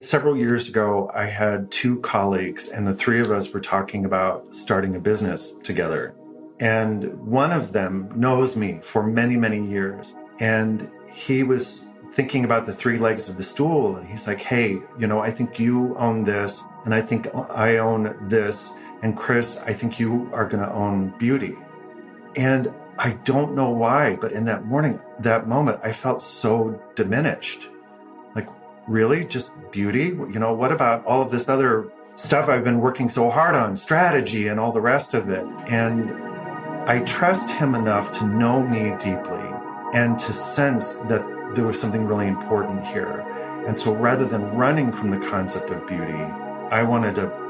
Several years ago, I had two colleagues, and the three of us were talking about starting a business together. And one of them knows me for many, many years. And he was thinking about the three legs of the stool. And he's like, hey, I think you own this, and I think I own this. And Chris, I think you are going to own beauty. And I don't know why, but in that moment, I felt so diminished. Like, really? Just beauty? What about all of this other stuff I've been working so hard on, strategy and all the rest of it? And I trust him enough to know me deeply and to sense that there was something really important here. And so rather than running from the concept of beauty, I wanted to,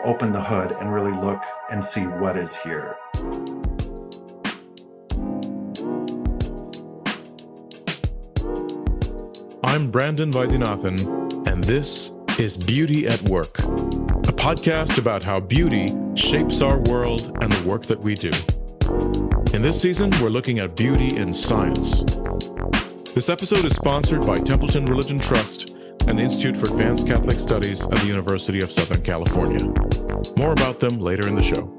open the hood and really look and see what is here. I'm Brandon Vaidyanathan, and this is Beauty at Work, a podcast about how beauty shapes our world and the work that we do. In this season, we're looking at beauty in science. This episode is sponsored by Templeton Religion Trust and the Institute for Advanced Catholic Studies at the University of Southern California. More about them later in the show.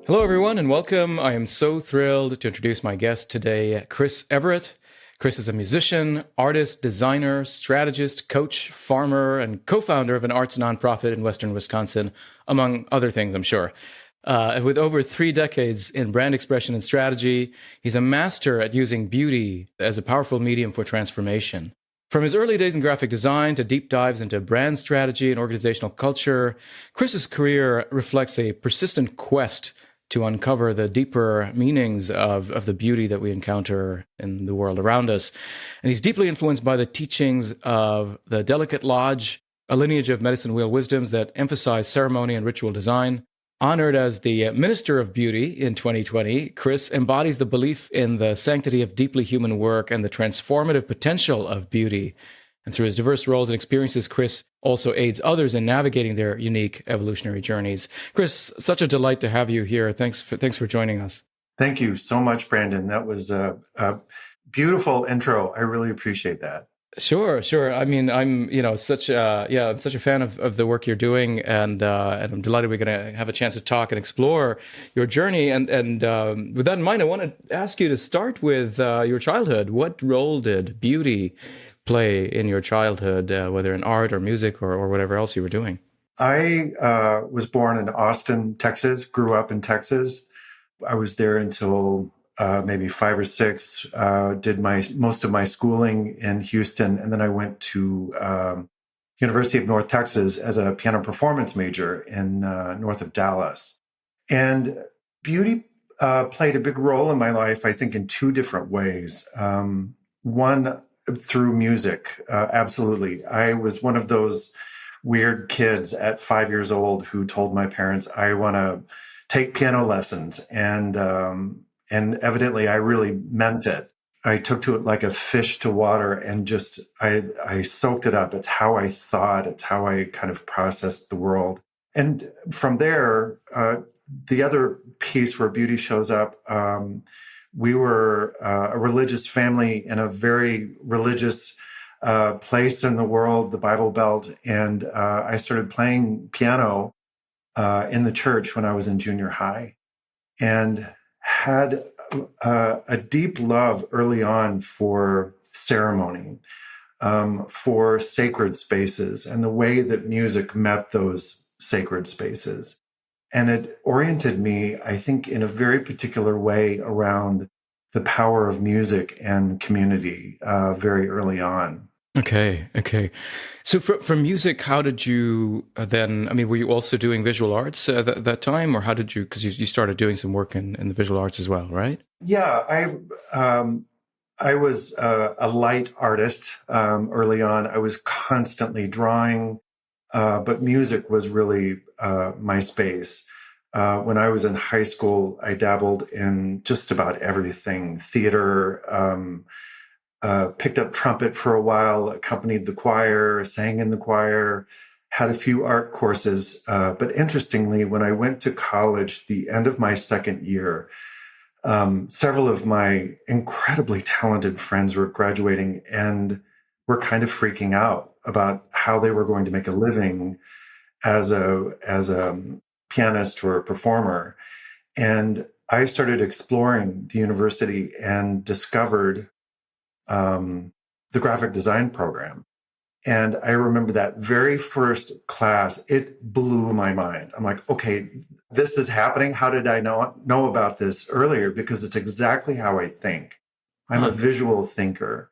Hello, everyone, and welcome. I am so thrilled to introduce my guest today, Chris Everett. Chris is a musician, artist, designer, strategist, coach, farmer, and co-founder of an arts nonprofit in Western Wisconsin, among other things, I'm sure. With over 3 decades in brand expression and strategy, he's a master at using beauty as a powerful medium for transformation. From his early days in graphic design to deep dives into brand strategy and organizational culture, Chris's career reflects a persistent quest to uncover the deeper meanings of the beauty that we encounter in the world around us. And he's deeply influenced by the teachings of the Delicate Lodge, a lineage of medicine wheel wisdoms that emphasize ceremony and ritual design. Honored as the Minister of Beauty in 2020, Chris embodies the belief in the sanctity of deeply human work and the transformative potential of beauty. And through his diverse roles and experiences, Chris also aids others in navigating their unique evolutionary journeys. Chris, such a delight to have you here. Thanks for joining us. Thank you so much, Brandon. That was a beautiful intro. I really appreciate that. Sure. I mean, I'm such a fan of the work you're doing, and I'm delighted we're going to have a chance to talk and explore your journey. And with that in mind, I want to ask you to start with your childhood. What role did beauty play in your childhood, whether in art or music or whatever else you were doing? I was born in Austin, Texas, grew up in Texas. I was there until maybe 5 or 6, did most of my schooling in Houston. And then I went to University of North Texas as a piano performance major in north of Dallas. And beauty played a big role in my life, I think, in 2 different ways. One, through music, absolutely. I was one of those weird kids at 5 years old who told my parents, I want to take piano lessons. And evidently, I really meant it. I took to it like a fish to water and just, I soaked it up. It's how I thought. It's how I kind of processed the world. And from there, the other piece where beauty shows up, we were a religious family in a very religious place in the world, the Bible Belt. And I started playing piano in the church when I was in junior high and had a deep love early on for ceremony, for sacred spaces and the way that music met those sacred spaces. And it oriented me, I think, in a very particular way around the power of music and community very early on. Okay. So from music, how did you then, were you also doing visual arts at that time, or how did you, because you started doing some work in the visual arts as well, right? Yeah, I was a light artist early on. I was constantly drawing, but music was really my space. When I was in high school, I dabbled in just about everything, theater, picked up trumpet for a while, accompanied the choir, sang in the choir, had a few art courses. But interestingly, when I went to college, the end of my second year, several of my incredibly talented friends were graduating and were kind of freaking out about how they were going to make a living as a pianist or a performer. And I started exploring the university and discovered the graphic design program. And I remember that very first class, it blew my mind. I'm like, okay, this is happening. How did I know about this earlier? Because it's exactly how I think. I'm a visual thinker.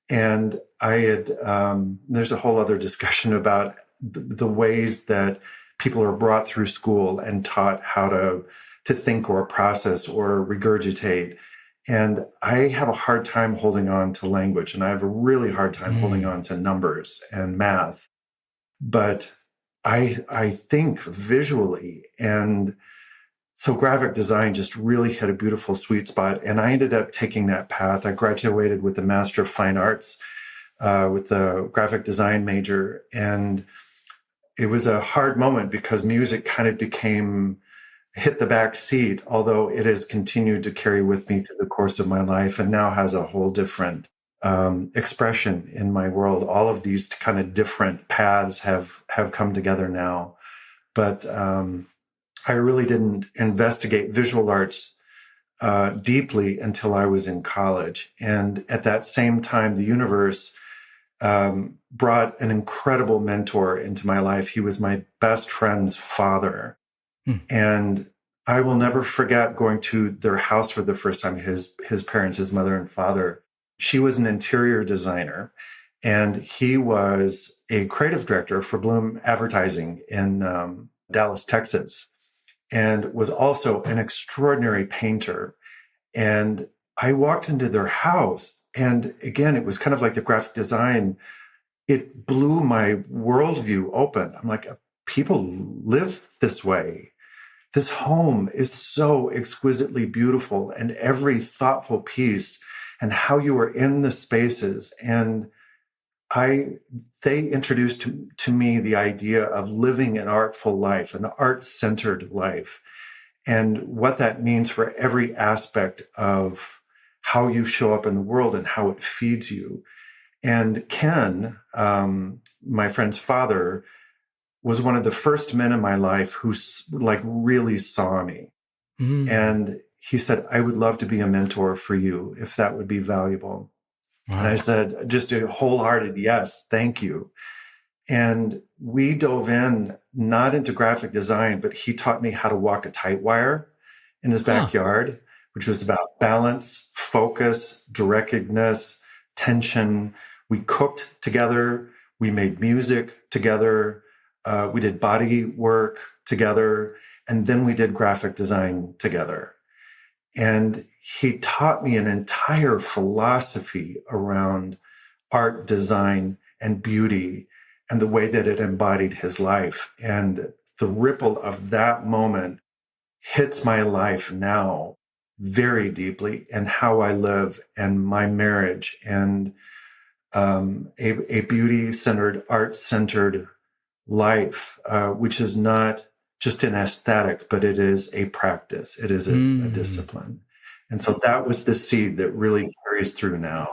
And there's a whole other discussion about the ways that people are brought through school and taught how to think or process or regurgitate. And I have a hard time holding on to language, and I have a really hard time holding on to numbers and math. But I think visually, and so graphic design just really hit a beautiful sweet spot. And I ended up taking that path. I graduated with a Master of Fine Arts with a graphic design major, and it was a hard moment because music kind of hit the back seat, although it has continued to carry with me through the course of my life and now has a whole different expression in my world. All of these kind of different paths have come together now. But I really didn't investigate visual arts deeply until I was in college. And at that same time, the universe brought an incredible mentor into my life. He was my best friend's father. And I will never forget going to their house for the first time, his parents, his mother and father. She was an interior designer, and he was a creative director for Bloom Advertising in Dallas, Texas, and was also an extraordinary painter. And I walked into their house, and again, it was kind of like the graphic design. It blew my worldview open. I'm like, people live this way. This home is so exquisitely beautiful, and every thoughtful piece and how you are in the spaces. And they introduced to me the idea of living an artful life, an art-centered life, and what that means for every aspect of how you show up in the world and how it feeds you. And Ken, my friend's father, was one of the first men in my life who like really saw me. And he said, I would love to be a mentor for you if that would be valuable. Wow. And I said, just a wholehearted yes, thank you. And we dove in, not into graphic design, but he taught me how to walk a tight wire in his backyard, which was about balance, focus, directedness, tension. We cooked together. We made music together. We did body work together, and then we did graphic design together. And he taught me an entire philosophy around art, design, and beauty, and the way that it embodied his life. And the ripple of that moment hits my life now very deeply, and how I live and my marriage, and a beauty-centered, art-centered life, which is not just an aesthetic, but it is a practice. It is a discipline. And so that was the seed that really carries through now.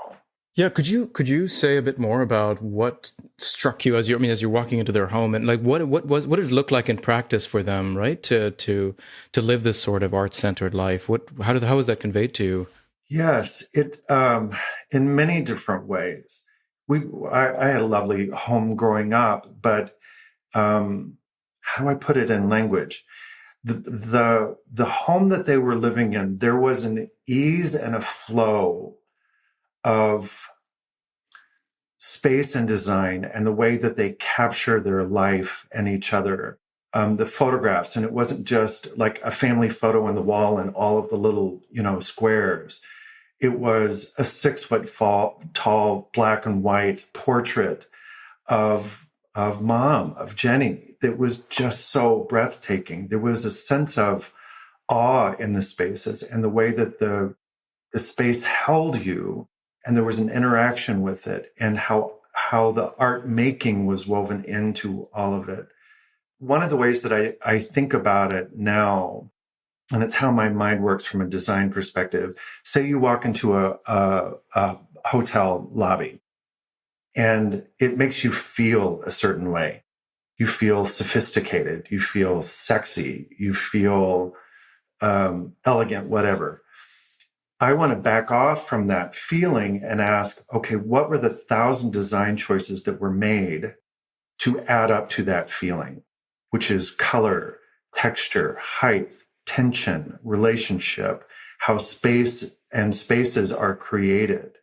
Yeah, could you say a bit more about what struck you as you're walking into their home, and like what did it look like in practice for them, right? To live this sort of art-centered life. How was that conveyed to you? Yes, it in many different ways. I had a lovely home growing up, but how do I put it in language? The home that they were living in, there was an ease and a flow of space and design, and the way that they capture their life and each other. The photographs, and it wasn't just like a family photo on the wall and all of the little, squares. It was a 6 foot tall black and white portrait of mom, of Jenny, that was just so breathtaking. There was a sense of awe in the spaces and the way that the space held you, and there was an interaction with it, and how the art making was woven into all of it. One of the ways that I think about it now, and it's how my mind works from a design perspective. Say you walk into a hotel lobby and it makes you feel a certain way. You feel sophisticated, you feel sexy, you feel elegant, whatever. I want to back off from that feeling and ask, okay, what were the 1,000 design choices that were made to add up to that feeling, which is color, texture, height, tension, relationship, how space and spaces are created.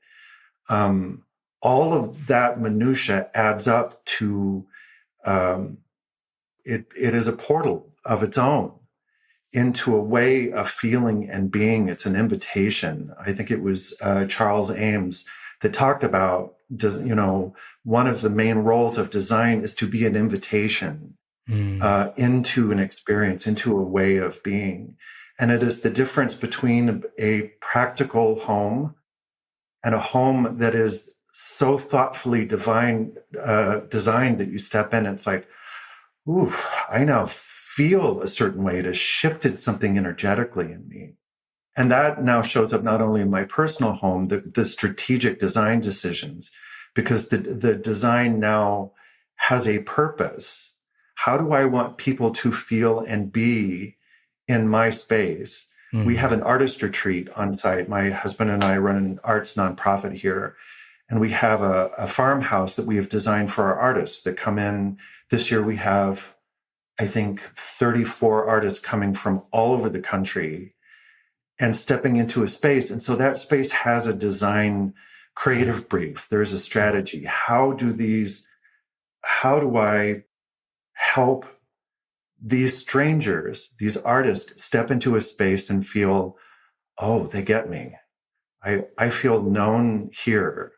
All of that minutia adds up to it is a portal of its own into a way of feeling and being. It's an invitation. I think it was Charles Ames that talked about, one of the main roles of design is to be an invitation into an experience, into a way of being. And it is the difference between a practical home and a home that is so thoughtfully designed that you step in, it's like, ooh, I now feel a certain way. It has shifted something energetically in me. And that now shows up not only in my personal home, the strategic design decisions, because the design now has a purpose. How do I want people to feel and be in my space? Mm-hmm. We have an artist retreat on site. My husband and I run an arts nonprofit here. And we have a farmhouse that we have designed for our artists that come in. This year we have, I think, 34 artists coming from all over the country and stepping into a space. And so that space has a design creative brief. There's a strategy. How do I help these strangers, these artists, step into a space and feel, oh, they get me. I feel known here.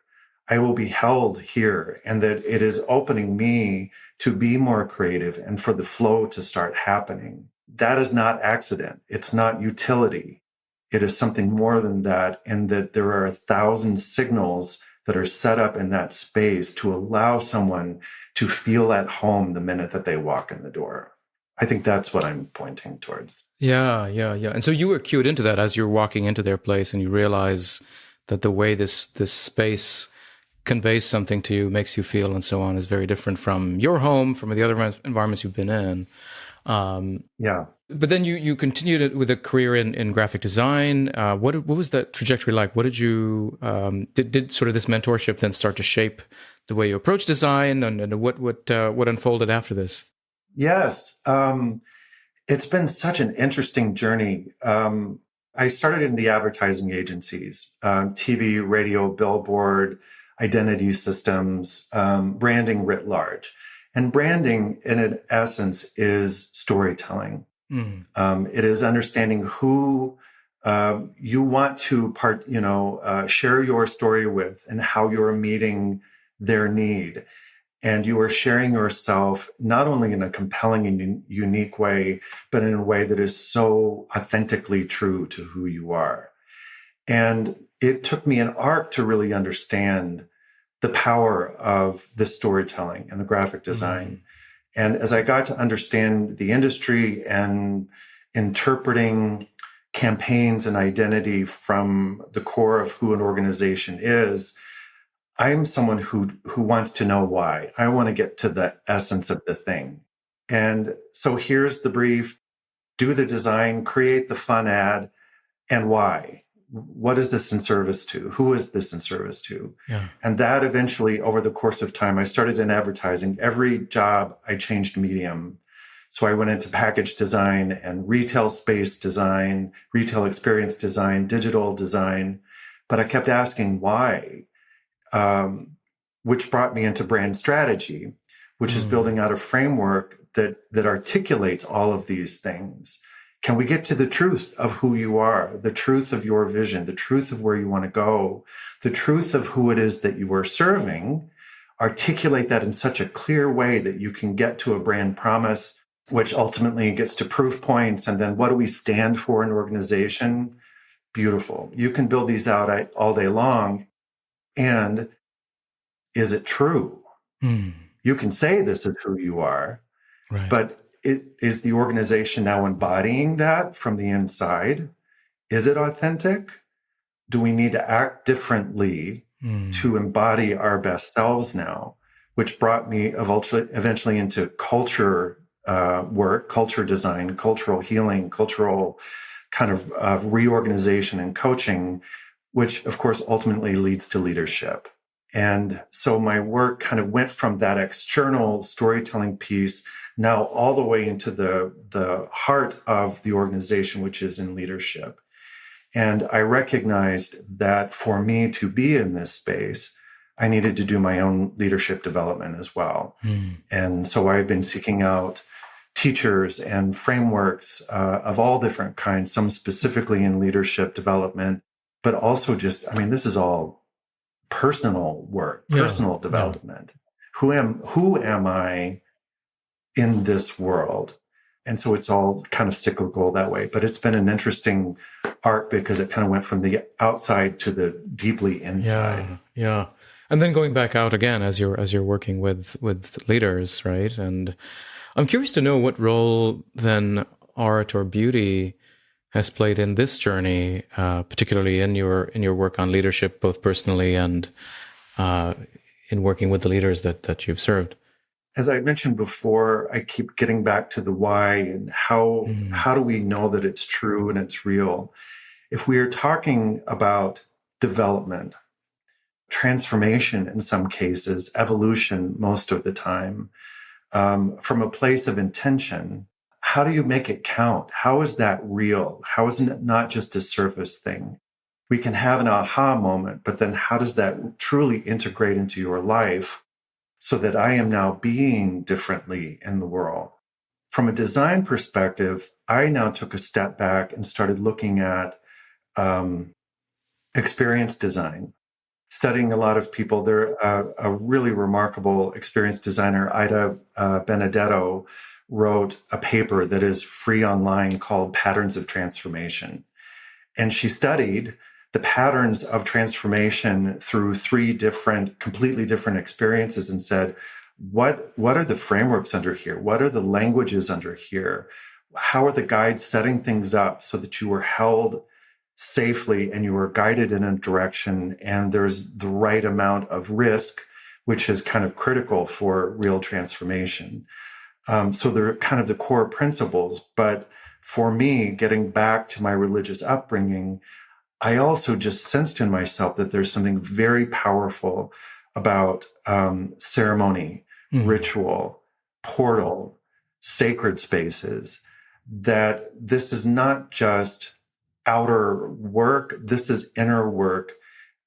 I will be held here, and that it is opening me to be more creative and for the flow to start happening. That is not accident. It's not utility. It is something more than that, and that there are 1,000 signals that are set up in that space to allow someone to feel at home the minute that they walk in the door. I think that's what I'm pointing towards. Yeah. And so you were cued into that as you're walking into their place, and you realize that the way this space conveys something to you, makes you feel, and so on, is very different from your home, from the other environments you've been in. Yeah. But then you continued with a career in graphic design. What was that trajectory like? What did you did sort of this mentorship then start to shape the way you approach design, and what unfolded after this? Yes, it's been such an interesting journey. I started in the advertising agencies, TV, radio, billboard, identity systems, branding writ large. And branding, in essence, is storytelling. It is understanding who you want to share your story with, and how you're meeting their need. And you are sharing yourself not only in a compelling and unique way, but in a way that is so authentically true to who you are. And it took me an arc to really understand the power of the storytelling and the graphic design. And as I got to understand the industry and interpreting campaigns and identity from the core of who an organization is, I'm someone who wants to know why. I want to get to the essence of the thing. And so here's the brief: do the design, create the fun ad, and why. What is this in service to? Who is this in service to? Yeah. And that eventually, over the course of time, I started in advertising. Every job, I changed medium. So I went into package design and retail space design, retail experience design, digital design. But I kept asking why, which brought me into brand strategy, which is building out a framework that articulates all of these things. Can we get to the truth of who you are, the truth of your vision, the truth of where you want to go, the truth of who it is that you are serving, articulate that in such a clear way that you can get to a brand promise, which ultimately gets to proof points. And then what do we stand for in an organization? Beautiful. You can build these out all day long. And is it true? You can say this is who you are, right, but is the organization now embodying that from the inside? Is it authentic? Do we need to act differently to embody our best selves now? Which brought me eventually into culture work, culture design, cultural healing, cultural kind of reorganization and coaching, which of course ultimately leads to leadership. And so my work kind of went from that external storytelling piece now all the way into the heart of the organization, which is in leadership. And I recognized that for me to be in this space, I needed to do my own leadership development as well. And so I've been seeking out teachers and frameworks of all different kinds, some specifically in leadership development, but also just, I mean, this is all personal work, personal development. Who am I in this world? And so it's all kind of cyclical that way. But it's been an interesting arc because it kind of went from the outside to the deeply inside. Yeah. And then going back out again as you're working with leaders, right? And I'm curious to know what role then art or beauty has played in this journey, particularly in your work on leadership, both personally and in working with the leaders that you've served. As I mentioned before, I keep getting back to the why and how do we know that it's true and it's real? If we are talking about development, transformation in some cases, evolution most of the time, from a place of intention, how do you make it count? How is that real? How is it not just a surface thing? We can have an aha moment, but then how does that truly integrate into your life so that I am now being differently in the world? From a design perspective, I now took a step back and started looking at experience design, studying a lot of people. There, a really remarkable experience designer, Ida Benedetto, wrote a paper that is free online called Patterns of Transformation. And she studied the patterns of transformation through three completely different experiences and said, what are the frameworks under here? What are the languages under here? How are the guides setting things up so that you are held safely and you are guided in a direction and there's the right amount of risk, which is kind of critical for real transformation. So they're kind of the core principles. But for me, getting back to my religious upbringing, I also just sensed in myself that there's something very powerful about ceremony, ritual, portal, sacred spaces, that this is not just outer work, this is inner work,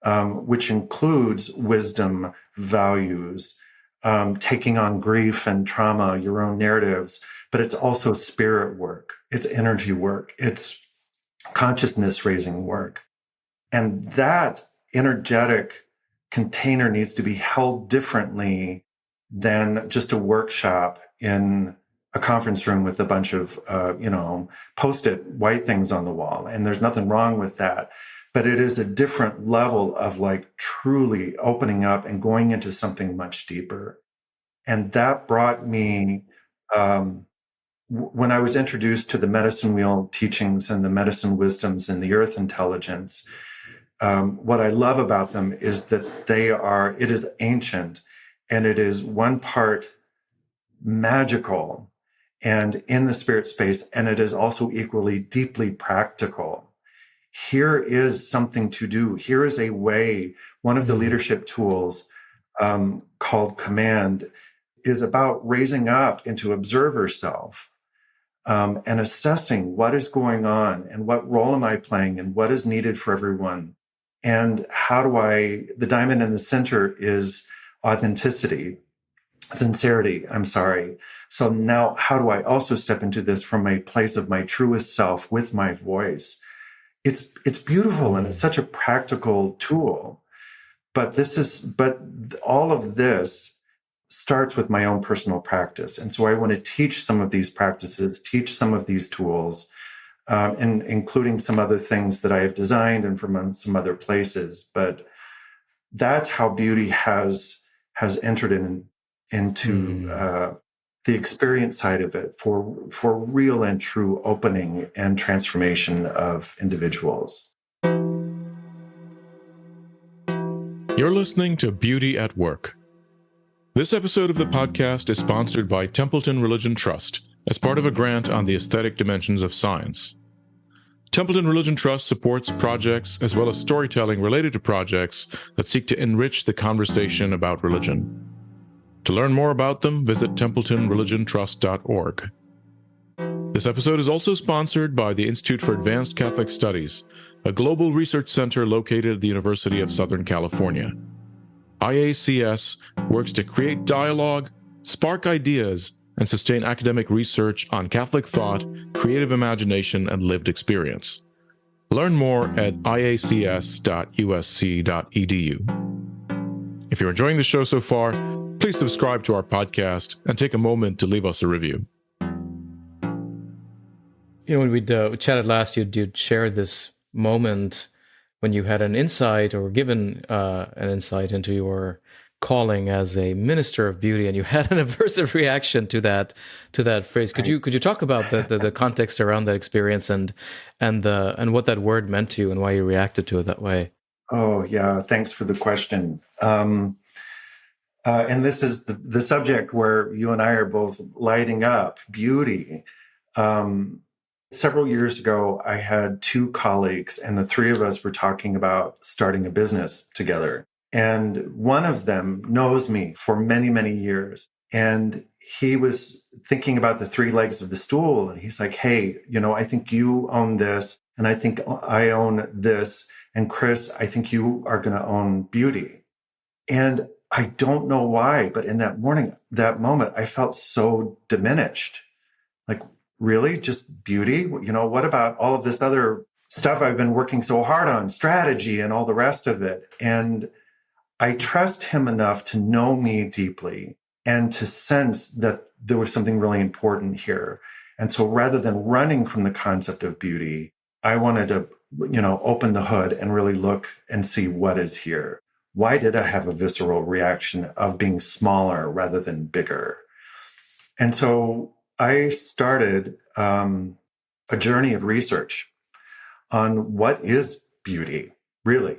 which includes wisdom, values, taking on grief and trauma, your own narratives, but it's also spirit work, it's energy work, it's consciousness raising work. And that energetic container needs to be held differently than just a workshop in a conference room with a bunch of, Post-it white things on the wall. And there's nothing wrong with that. But it is a different level of like truly opening up and going into something much deeper. And that brought me, when I was introduced to the medicine wheel teachings and the medicine wisdoms and the earth intelligence, what I love about them is that it is ancient and it is one part magical and in the spirit space, and it is also equally deeply practical. Here is something to do. Here is a way. One of the leadership tools called command is about raising up into observer self and assessing what is going on and what role am I playing and what is needed for everyone. And the diamond in the center is authenticity, sincerity, So now how do I also step into this from a place of my truest self with my voice? It's beautiful and it's such a practical tool. But all of this starts with my own personal practice. And so I want to teach some of these practices, teach some of these tools, and including some other things that I have designed and from some other places. But that's how beauty has entered into the experience side of it for real and true opening and transformation of individuals. You're listening to Beauty at Work. This episode of the podcast is sponsored by Templeton Religion Trust as part of a grant on the aesthetic dimensions of science. Templeton Religion Trust supports projects as well as storytelling related to projects that seek to enrich the conversation about religion. To learn more about them, visit templetonreligiontrust.org. This episode is also sponsored by the Institute for Advanced Catholic Studies, a global research center located at the University of Southern California. IACS works to create dialogue, spark ideas, and sustain academic research on Catholic thought, creative imagination, and lived experience. Learn more at iacs.usc.edu. If you're enjoying the show so far, please subscribe to our podcast and take a moment to leave us a review. When we chatted last, you'd shared this moment when you had an insight or given an insight into your calling as a minister of beauty, and you had an aversive reaction to that phrase. Could you talk about the context around that experience and what that word meant to you and why you reacted to it that way? Oh yeah, thanks for the question. And this is the subject where you and I are both lighting up, beauty. Several years ago, I had two colleagues, and the three of us were talking about starting a business together. And one of them knows me for many, many years. And he was thinking about the three legs of the stool. And he's like, hey, I think you own this. And I think I own this. And Chris, I think you are going to own beauty. And I don't know why, but in that moment, I felt so diminished. Like, really? Just beauty? What about all of this other stuff I've been working so hard on, strategy and all the rest of it? And I trust him enough to know me deeply and to sense that there was something really important here. And so rather than running from the concept of beauty, I wanted to, open the hood and really look and see what is here. Why did I have a visceral reaction of being smaller rather than bigger? And so I started a journey of research on what is beauty, really.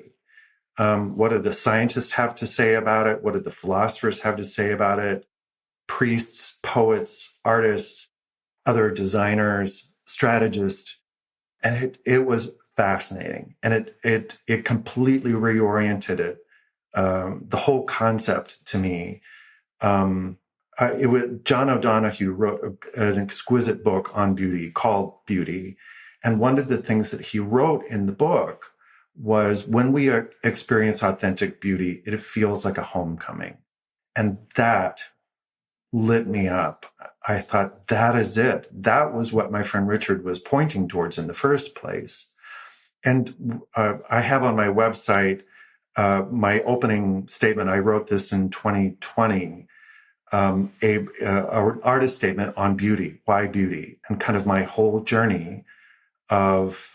What do the scientists have to say about it? What do the philosophers have to say about it? Priests, poets, artists, other designers, strategists. And it was fascinating. And it completely reoriented it, the whole concept to me. John O'Donohue wrote an exquisite book on beauty called Beauty. And one of the things that he wrote in the book was when we experience authentic beauty, it feels like a homecoming. And that lit me up. I thought, that is it. That was what my friend Richard was pointing towards in the first place. And I have on my website my opening statement. I wrote this in 2020. An artist statement on beauty, why beauty, and kind of my whole journey of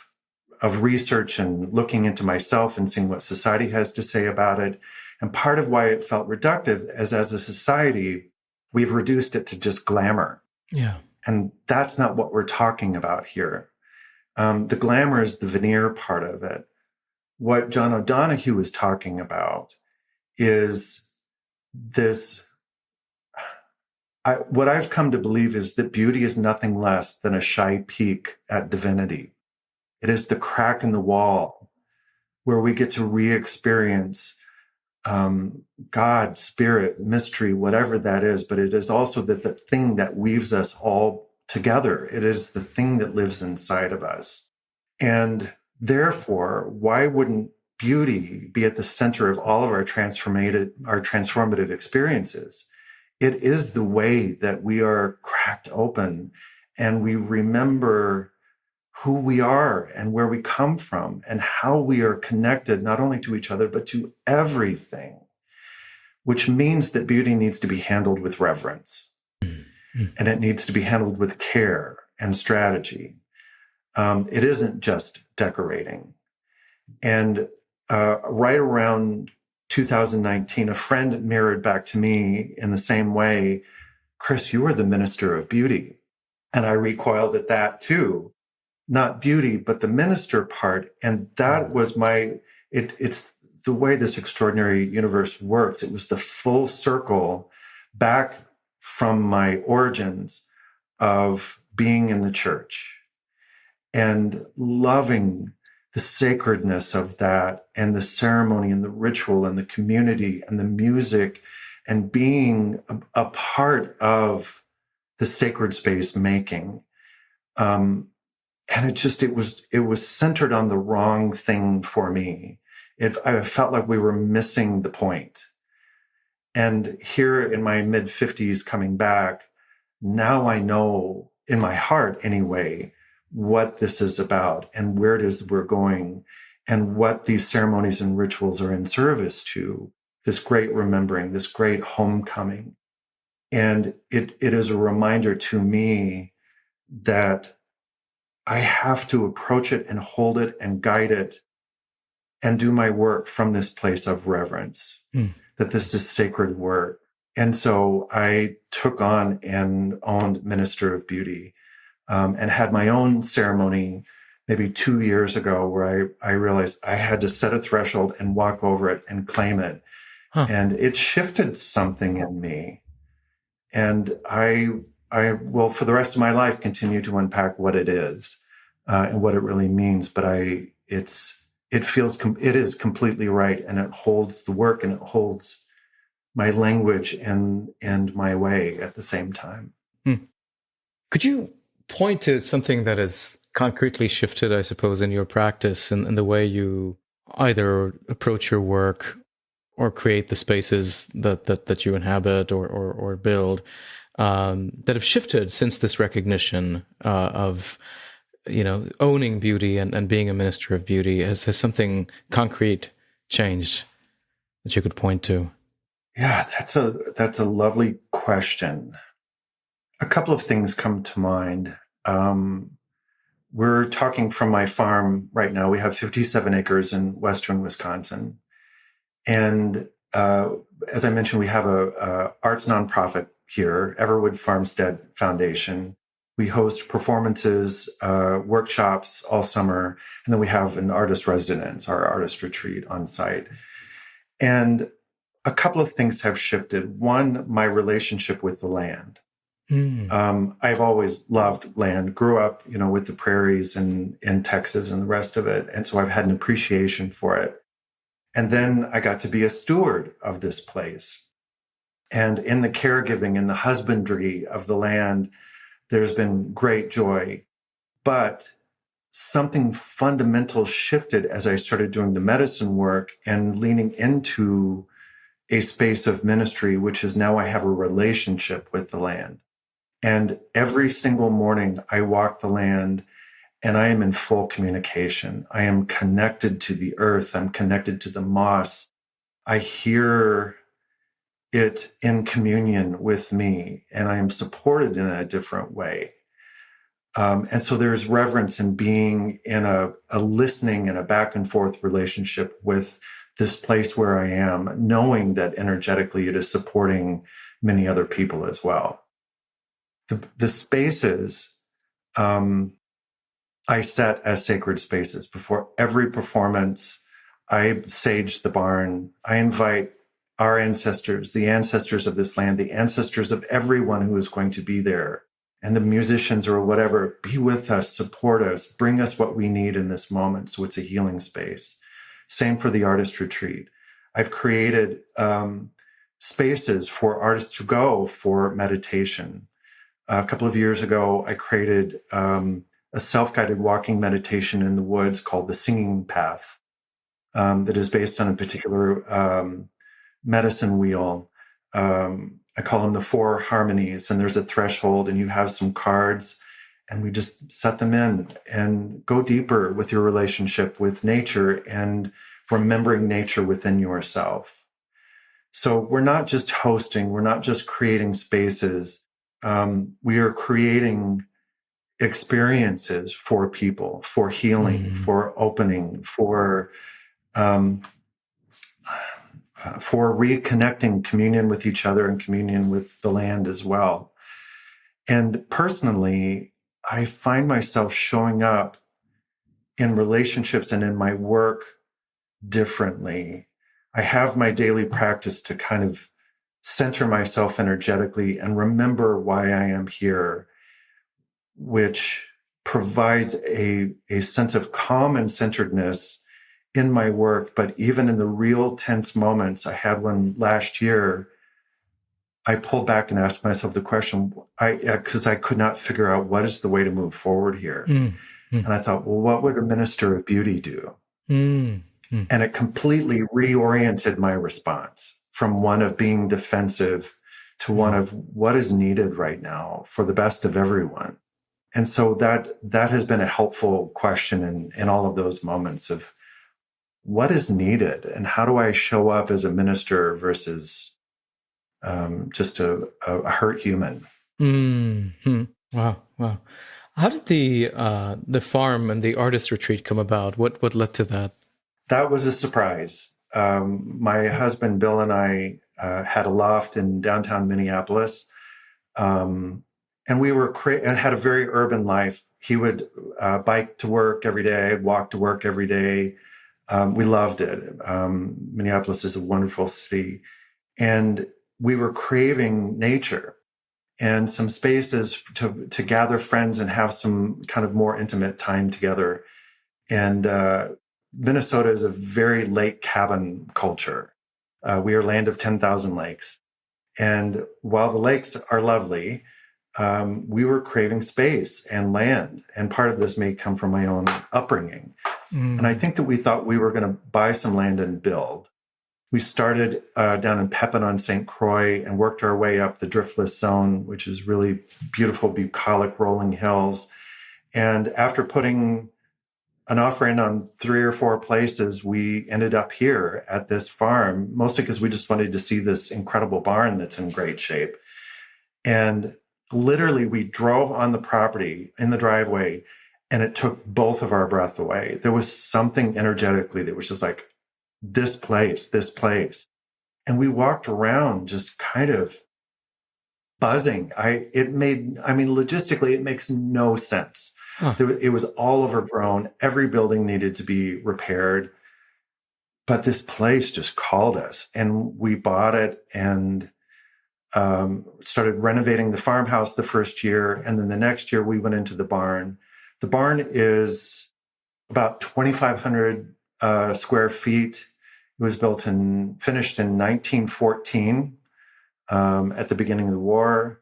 research and looking into myself and seeing what society has to say about it. And part of why it felt reductive is as a society, we've reduced it to just glamour. Yeah. And that's not what we're talking about here. The glamour is the veneer part of it. What John O'Donohue is talking about is this. What I've come to believe is that beauty is nothing less than a shy peek at divinity. It is the crack in the wall where we get to re-experience God, spirit, mystery, whatever that is. But it is also the thing that weaves us all together. It is the thing that lives inside of us. And therefore, why wouldn't beauty be at the center of all of our transformative experiences? It is the way that we are cracked open and we remember who we are and where we come from and how we are connected not only to each other, but to everything, which means that beauty needs to be handled with reverence and it needs to be handled with care and strategy. It isn't just decorating. And right around 2019, a friend mirrored back to me in the same way, Chris, you are the minister of beauty. And I recoiled at that too. Not beauty, but the minister part. And that was it's the way this extraordinary universe works. It was the full circle back from my origins of being in the church and loving the sacredness of that and the ceremony and the ritual and the community and the music and being a part of the sacred space making. And it was centered on the wrong thing for me. I felt like we were missing the point. And here in my mid 50s coming back, now I know in my heart anyway, what this is about and where it is that we're going and what these ceremonies and rituals are in service to, this great remembering, this great homecoming. And it is a reminder to me that I have to approach it and hold it and guide it and do my work from this place of reverence, that this is sacred work. And so I took on and owned Minister of Beauty and had my own ceremony maybe 2 years ago where I realized I had to set a threshold and walk over it and claim it. Huh. And it shifted something in me. And I will, for the rest of my life, continue to unpack what it is and what it really means. But it is completely right, and it holds the work and it holds my language and my way at the same time. Could you point to something that has concretely shifted, I suppose, in your practice and the way you either approach your work or create the spaces that you inhabit or build that have shifted since this recognition of owning beauty and being a minister of beauty? Has something concrete changed that you could point to? Yeah, that's a lovely question. A couple of things come to mind. We're talking from my farm right now. We have 57 acres in western Wisconsin. And as I mentioned, we have a arts nonprofit here, Everett Farmstead Foundation. We host performances, workshops all summer, and then we have an artist residence, our artist retreat on site. And a couple of things have shifted. One, my relationship with the land. I've always loved land, grew up, with the prairies and in Texas and the rest of it. And so I've had an appreciation for it. And then I got to be a steward of this place. And in the caregiving and the husbandry of the land, there's been great joy. But something fundamental shifted as I started doing the medicine work and leaning into a space of ministry, which is now I have a relationship with the land. And every single morning I walk the land and I am in full communication. I am connected to the earth. I'm connected to the moss. I hear it in communion with me, and I am supported in a different way. And so there's reverence in being in a listening and a back and forth relationship with this place where I am, knowing that energetically it is supporting many other people as well. The spaces I set as sacred spaces. Before every performance, I sage the barn. I invite our ancestors, the ancestors of this land, the ancestors of everyone who is going to be there, and the musicians or whatever, be with us, support us, bring us what we need in this moment. So it's a healing space. Same for the artist retreat. I've created spaces for artists to go for meditation. A couple of years ago, I created a self-guided walking meditation in the woods called the Singing Path that is based on a particular medicine wheel. I call them the 4 harmonies, and there's a threshold, and you have some cards, and we just set them in and go deeper with your relationship with nature and remembering nature within yourself. So we're not just hosting, we're not just creating spaces. We are creating experiences for people, for healing, for opening, for reconnecting, communion with each other and communion with the land as well. And personally, I find myself showing up in relationships and in my work differently. I have my daily practice to kind of center myself energetically and remember why I am here, which provides a sense of calm and centeredness in my work. But even in the real tense moments, I had one last year, I pulled back and asked myself the question, because I could not figure out what is the way to move forward here. Mm, mm, And I thought, well, what would a minister of beauty do? mm, mm. And it completely reoriented my response from one of being defensive to one of what is needed right now for the best of everyone. And so that has been a helpful question in all of those moments of what is needed and how do I show up as a minister versus just a hurt human. Mm-hmm. Wow. How did the farm and the artist retreat come about? What led to that? That was a surprise. My husband Bill and I had a loft in downtown Minneapolis, and we were and had a very urban life. He would bike to work every day. I'd walk to work every day. We loved it. Minneapolis is a wonderful city, and we were craving nature and some spaces to gather friends and have some kind of more intimate time together. And Minnesota is a very lake cabin culture. We are land of 10,000 lakes. And while the lakes are lovely, we were craving space and land. And part of this may come from my own upbringing. And I think that we thought we were going to buy some land and build. We started down in Pepin on St. Croix and worked our way up the driftless zone, which is really beautiful, bucolic rolling hills. And after putting an offer in on 3 or 4 places, we ended up here at this farm, mostly because we just wanted to see this incredible barn that's in great shape. And literally, we drove on the property in the driveway, and it took both of our breath away. There was something energetically that was just like, this place. And we walked around just kind of buzzing. Logistically, it makes no sense. Huh. It was all overgrown. Every building needed to be repaired. But this place just called us, and we bought it and started renovating the farmhouse the first year. And then the next year we went into the barn. The barn is about 2,500 square feet. It was finished in 1914 at the beginning of the war.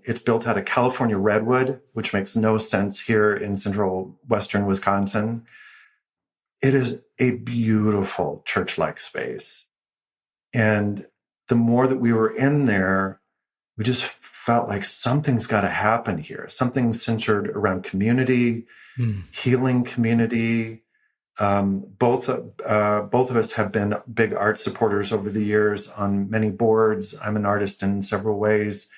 It's built out of California redwood, which makes no sense here in central western Wisconsin. It is a beautiful church-like space. And the more that we were in there, we just felt like something's got to happen here. Something centered around community, healing community. Both of us have been big art supporters over the years on many boards. I'm an artist in several ways.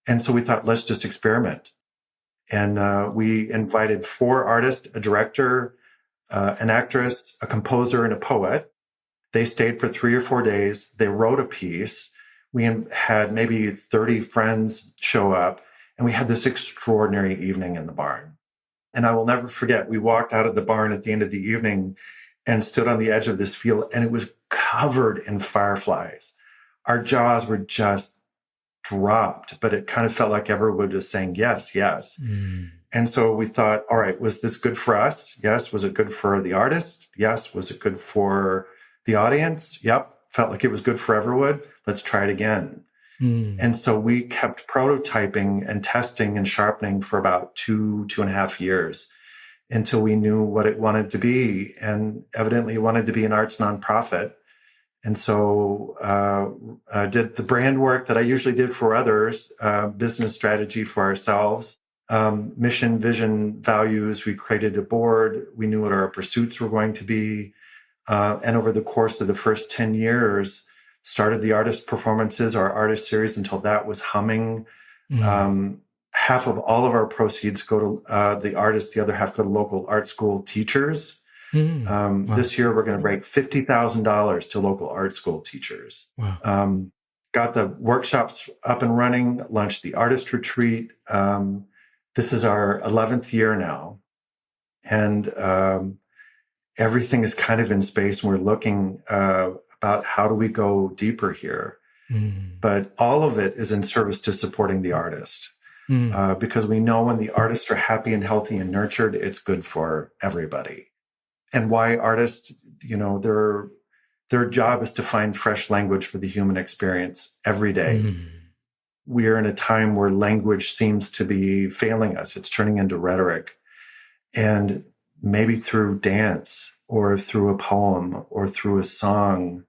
And so we thought, let's just experiment. And we invited 4 artists, a director, an actress, a composer, and a poet. They stayed for 3 or 4 days. They wrote a piece. We had maybe 30 friends show up, and we had this extraordinary evening in the barn. And I will never forget, we walked out of the barn at the end of the evening and stood on the edge of this field, and it was covered in fireflies. Our jaws were just dropped, but it kind of felt like Everett was saying, yes, yes. And so we thought, all right, was this good for us? Yes. Was it good for the artist? Yes. Was it good for the audience? Yep. Felt like it was good for Everwood. Let's try it again. And so we kept prototyping and testing and sharpening for about 2.5 years until we knew what it wanted to be. And evidently it wanted to be an arts nonprofit. And so did the brand work that I usually did for others, business strategy for ourselves, mission, vision, values. We created a board. We knew what our pursuits were going to be. And over the course of the first 10 years, started the artist performances, our artist series, until that was humming. Half of all of our proceeds go to the artists. The other half go to local art school teachers. Wow. This year, we're going to break $50,000 to local art school teachers. Wow. got the workshops up and running, launched the artist retreat. This is our 11th year now. And everything is kind of in space. And we're looking about how do we go deeper here. But all of it is in service to supporting the artist. Because we know when the artists are happy and healthy and nurtured, it's good for everybody. And why artists, their job is to find fresh language for the human experience every day. We are in a time where language seems to be failing us. It's turning into rhetoric. And maybe through dance or through a poem or through a song,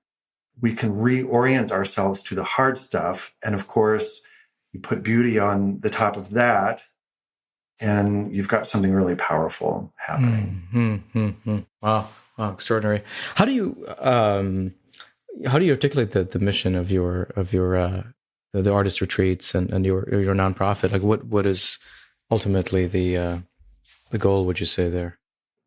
we can reorient ourselves to the hard stuff. And of course, you put beauty on the top of that, and you've got something really powerful happening. Wow, extraordinary. How do you articulate the mission of your the artist retreats and your nonprofit? Like, what is ultimately the goal, would you say, there?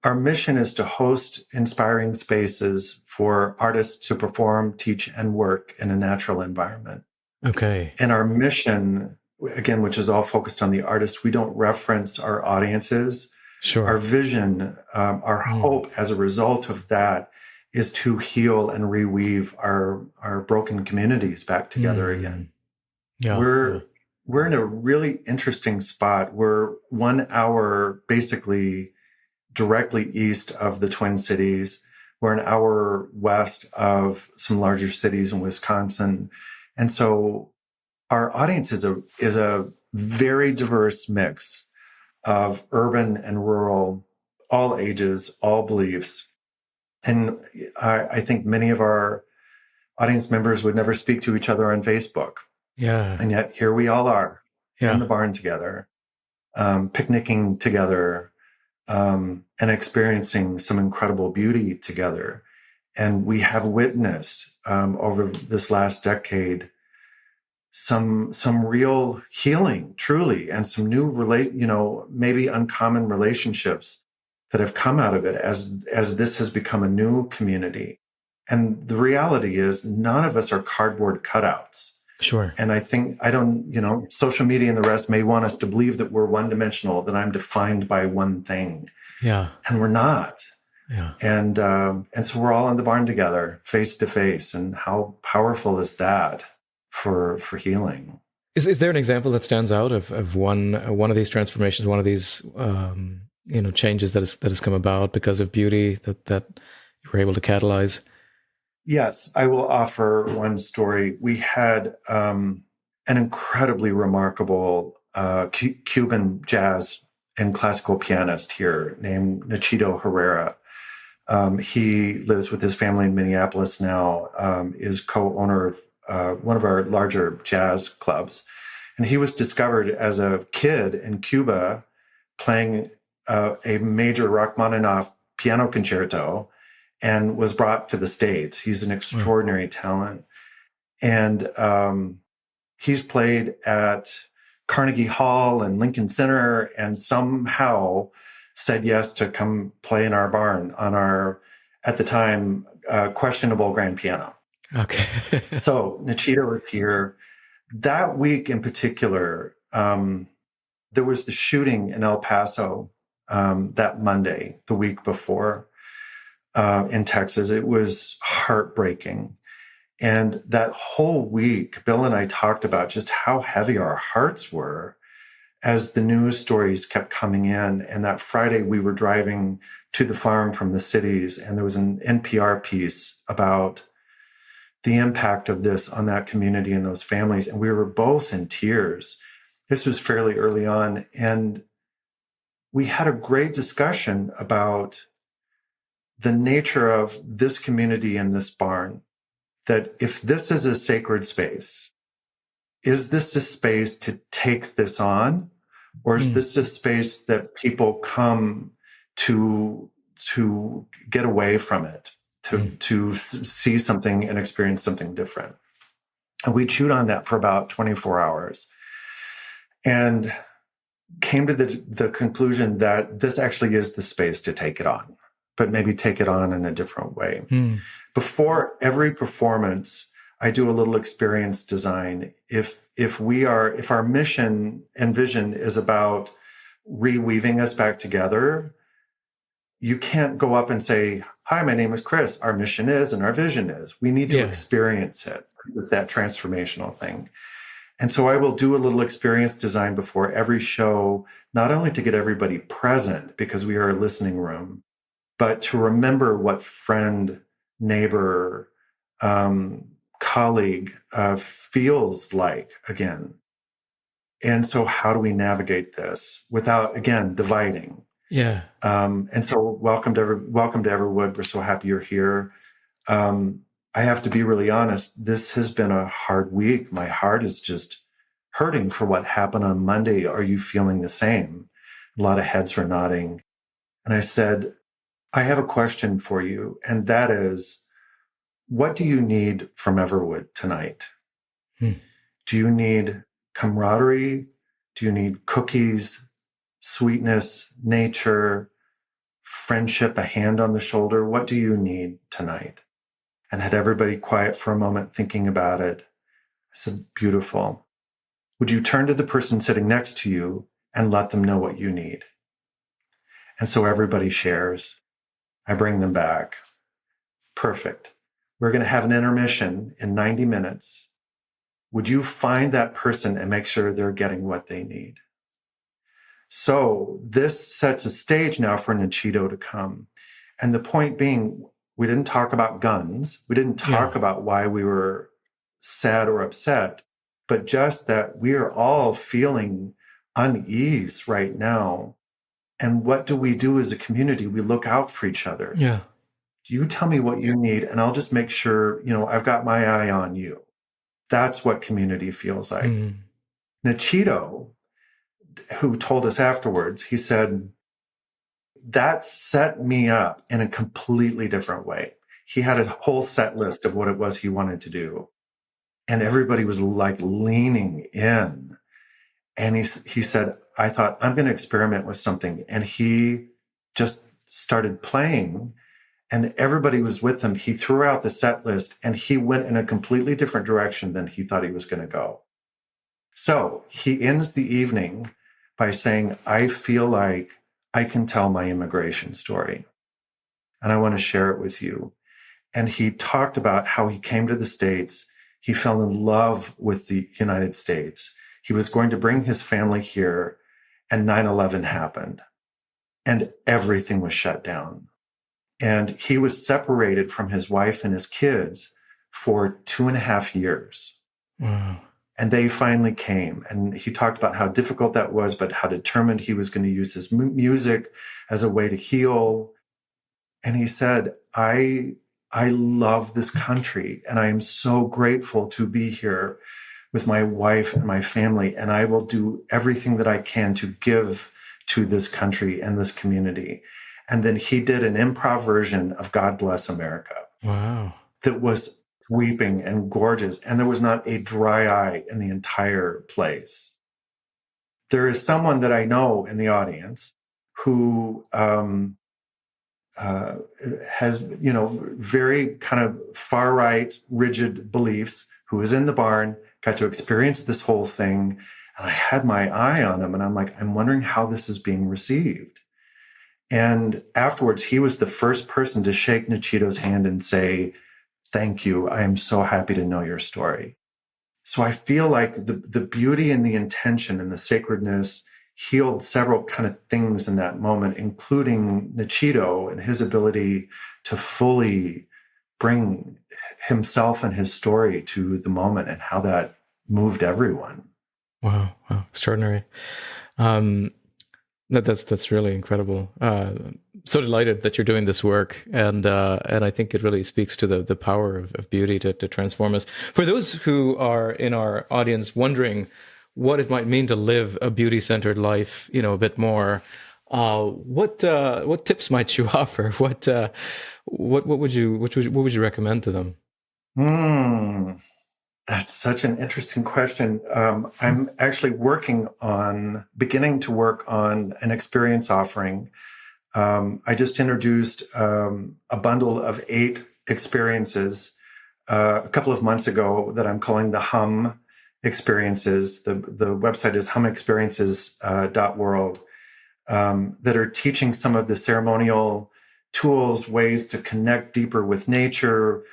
Our mission is to host inspiring spaces for artists to perform, teach, and work in a natural environment. Okay. And our mission, again, which is all focused on the artist, we don't reference our audiences. Sure. Our vision, our hope as a result of that is to heal and reweave our broken communities back together again. Yeah. We're in a really interesting spot. We're 1 hour basically directly east of the Twin Cities. We're an hour west of some larger cities in Wisconsin. And so our audience is a very diverse mix of urban and rural, all ages, all beliefs. And I think many of our audience members would never speak to each other on Facebook. Yeah. And yet here we all are in the Yeah. barn together, picnicking together, and experiencing some incredible beauty together. And we have witnessed over this last decade some real healing, truly, and some new maybe uncommon relationships that have come out of it as this has become a new community. And the reality is none of us are cardboard cutouts. Sure. And I think, social media and the rest may want us to believe that we're one-dimensional, that I'm defined by one thing. Yeah. And we're not. Yeah. And so we're all in the barn together, face to face. And how powerful is that for healing? Is there an example that stands out of one of these transformations, one of these changes that has come about because of beauty that you were able to catalyze? Yes, I will offer one story. We had an incredibly remarkable Cuban jazz and classical pianist here named Nachito Herrera. He lives with his family in Minneapolis now, is co-owner of one of our larger jazz clubs. And he was discovered as a kid in Cuba playing a major Rachmaninoff piano concerto and was brought to the States. He's an extraordinary talent. And he's played at Carnegie Hall and Lincoln Center and somehow said yes to come play in our barn on our, at the time, questionable grand piano. Okay. So Nachito was here. That week in particular, there was the shooting in El Paso that Monday, the week before, in Texas. It was heartbreaking. And that whole week, Bill and I talked about just how heavy our hearts were as the news stories kept coming in. And that Friday, we were driving to the farm from the cities, and there was an NPR piece about the impact of this on that community and those families. And we were both in tears. This was fairly early on. And we had a great discussion about the nature of this community and this barn, that if this is a sacred space, is this a space to take this on? Or is this a space that people come to get away from it, to see something and experience something different? And we chewed on that for about 24 hours and came to the conclusion that this actually is the space to take it on, but maybe take it on in a different way. Before every performance, I do a little experience design. If our mission and vision is about reweaving us back together, you can't go up and say, "Hi, my name is Chris. Our mission is and our vision is." We need to experience it. It's that transformational thing. And so I will do a little experience design before every show, not only to get everybody present because we are a listening room, but to remember what friend, neighbor, colleague feels like again. And so how do we navigate this without, again, dividing? Yeah. And so welcome to Everwood. We're so happy you're here. I have to be really honest. This has been a hard week. My heart is just hurting for what happened on Monday. Are you feeling the same? A lot of heads are nodding. And I said, I have a question for you. And that is, what do you need from Everwood tonight? Do you need camaraderie? Do you need cookies, sweetness, nature, friendship, a hand on the shoulder? What do you need tonight? And had everybody quiet for a moment thinking about it. I said, beautiful. Would you turn to the person sitting next to you and let them know what you need? And so everybody shares. I bring them back. Perfect. We're going to have an intermission in 90 minutes. Would you find that person and make sure they're getting what they need? So this sets a stage now for Nichito to come. And the point being, we didn't talk about guns. We didn't talk about why we were sad or upset, but just that we are all feeling unease right now. And what do we do as a community? We look out for each other. Yeah. You tell me what you need, and I'll just make sure, I've got my eye on you. That's what community feels like. Nichito, who told us afterwards, he said, that set me up in a completely different way. He had a whole set list of what it was he wanted to do. And everybody was like leaning in. And he said, I thought, I'm going to experiment with something. And he just started playing, and everybody was with him. He threw out the set list, and he went in a completely different direction than he thought he was going to go. So he ends the evening by saying, I feel like I can tell my immigration story, and I want to share it with you. And he talked about how he came to the States. He fell in love with the United States. He was going to bring his family here, and 9/11 happened, and everything was shut down. And he was separated from his wife and his kids for 2.5 years. Wow. And they finally came. And he talked about how difficult that was, but how determined he was going to use his music as a way to heal. And he said, I love this country, and I am so grateful to be here with my wife and my family. And I will do everything that I can to give to this country and this community. And then he did an improv version of God Bless America. Wow. That was sweeping and gorgeous. And there was not a dry eye in the entire place. There is someone that I know in the audience who has, very kind of far right, rigid beliefs, who was in the barn, got to experience this whole thing. And I had my eye on him, and I'm like, I'm wondering how this is being received. And afterwards, he was the first person to shake Nichito's hand and say, thank you. I am so happy to know your story. So I feel like the beauty and the intention and the sacredness healed several kind of things in that moment, including Nichito and his ability to fully bring himself and his story to the moment, and how that moved everyone. Wow. Extraordinary. That's really incredible. So delighted that you're doing this work, and I think it really speaks to the power of beauty to transform us. For those who are in our audience wondering what it might mean to live a beauty-centered life, a bit more, what tips might you offer? What would you recommend to them? That's such an interesting question. I'm actually beginning to work on an experience offering. I just introduced a bundle of 8 experiences a couple of months ago that I'm calling the Hum Experiences. The website is humexperiences.world, that are teaching some of the ceremonial tools, ways to connect deeper with nature,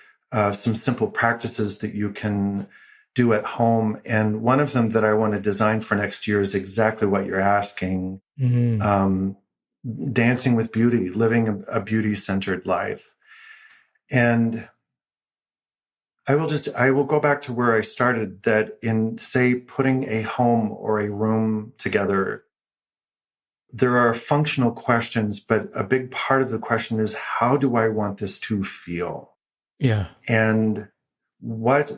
some simple practices that you can do at home. And one of them that I want to design for next year is exactly what you're asking. Dancing with beauty, living a beauty-centered life. And I will go back to where I started, that in, say, putting a home or a room together, there are functional questions, but a big part of the question is, how do I want this to feel? Yeah. And what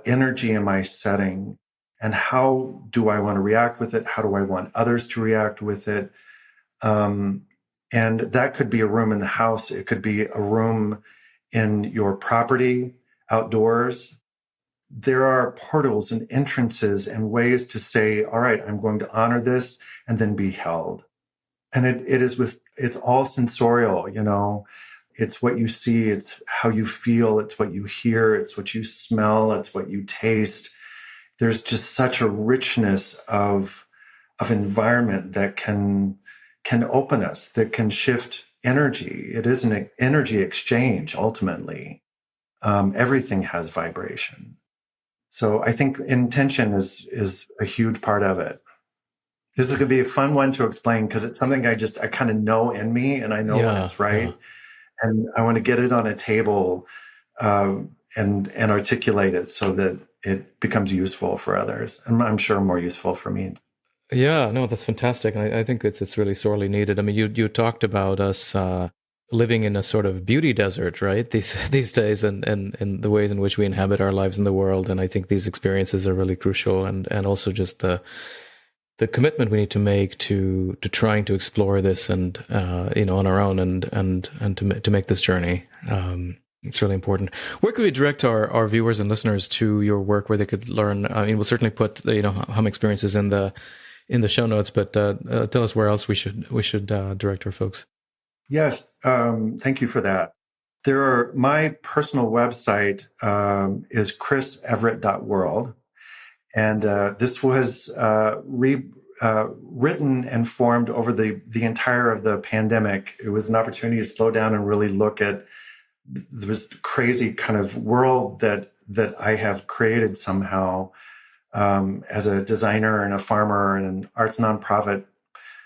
energy am I setting? And how do I want to react with it? How do I want others to react with it? And that could be a room in the house. It could be a room in your property, outdoors. There are portals and entrances and ways to say, all right, I'm going to honor this and then be held. And it's all sensorial, it's what you see, it's how you feel, it's what you hear, it's what you smell, it's what you taste. There's just such a richness of environment that can open us, that can shift energy. It is an energy exchange, ultimately. Everything has vibration. So I think intention is a huge part of it. This is going to be a fun one to explain, because it's something I kind of know in me, and I know when it's right. Yeah. And I want to get it on a table and articulate it so that it becomes useful for others. And I'm sure more useful for me. Yeah, no, that's fantastic. And I think it's really sorely needed. I mean, you talked about us living in a sort of beauty desert, right? These days, and the ways in which we inhabit our lives in the world. And I think these experiences are really crucial, and also just the commitment we need to make to trying to explore this and on our own and to make this journey. It's really important. Where could we direct our viewers and listeners to your work, where they could learn? I mean, we'll certainly put Hum Experiences in the show notes, but tell us where else we should direct our folks. Yes, thank you for that. My personal website is chriseverett.world. And this was written and formed over the entire of the pandemic. It was an opportunity to slow down and really look at this crazy kind of world that I have created somehow as a designer and a farmer and an arts nonprofit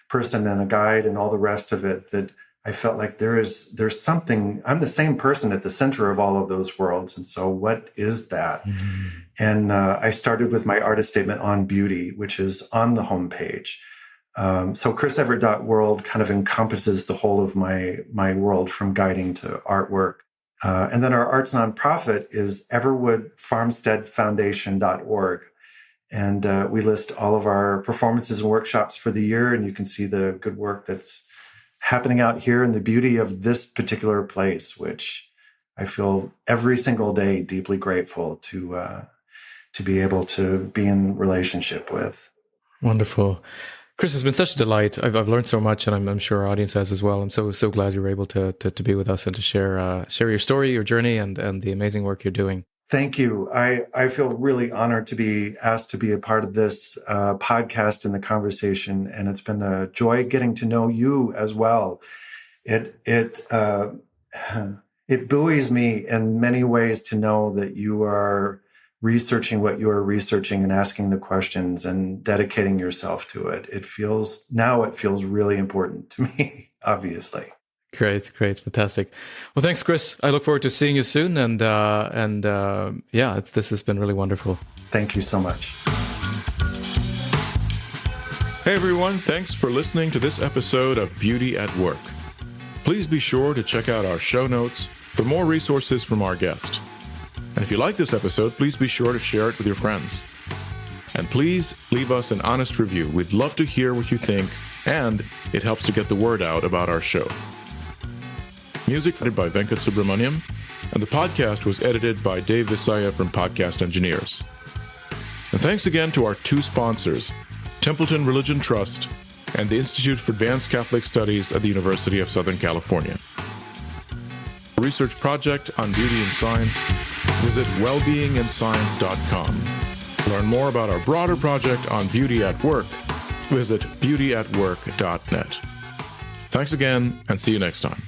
person and a guide and all the rest of it, that I felt like there's something. I'm the same person at the center of all of those worlds. And so what is that? Mm-hmm. And I started with my artist statement on beauty, which is on the homepage. So chriseverett.world kind of encompasses the whole of my world, from guiding to artwork. And then our arts nonprofit is everwoodfarmsteadfoundation.org. And we list all of our performances and workshops for the year, and you can see the good work that's happening out here and the beauty of this particular place, which I feel every single day deeply grateful to be able to be in relationship with. Wonderful. Chris, it's been such a delight. I've learned so much, and I'm sure our audience has as well. I'm so glad you were able to be with us and to share your story, your journey, and the amazing work you're doing. Thank you. I feel really honored to be asked to be a part of this podcast and the conversation, and it's been a joy getting to know you as well. It buoys me in many ways to know that you are researching what you are researching and asking the questions and dedicating yourself to it. It feels really important to me, obviously. Great, fantastic. Well, thanks, Chris. I look forward to seeing you soon, and this has been really wonderful. Thank you so much. Hey everyone, thanks for listening to this episode of Beauty at Work. Please be sure to check out our show notes for more resources from our guest. And if you like this episode, please be sure to share it with your friends. And please leave us an honest review. We'd love to hear what you think, and it helps to get the word out about our show. Music edited by Venkat Subramaniam, and the podcast was edited by Dave Visaya from Podcast Engineers. And thanks again to our two sponsors, Templeton Religion Trust and the Institute for Advanced Catholic Studies at the University of Southern California. A research project on beauty and science visit wellbeingandscience.com. Learn more about our broader project on beauty at work. Visit beautyatwork.net. Thanks again, and see you next time.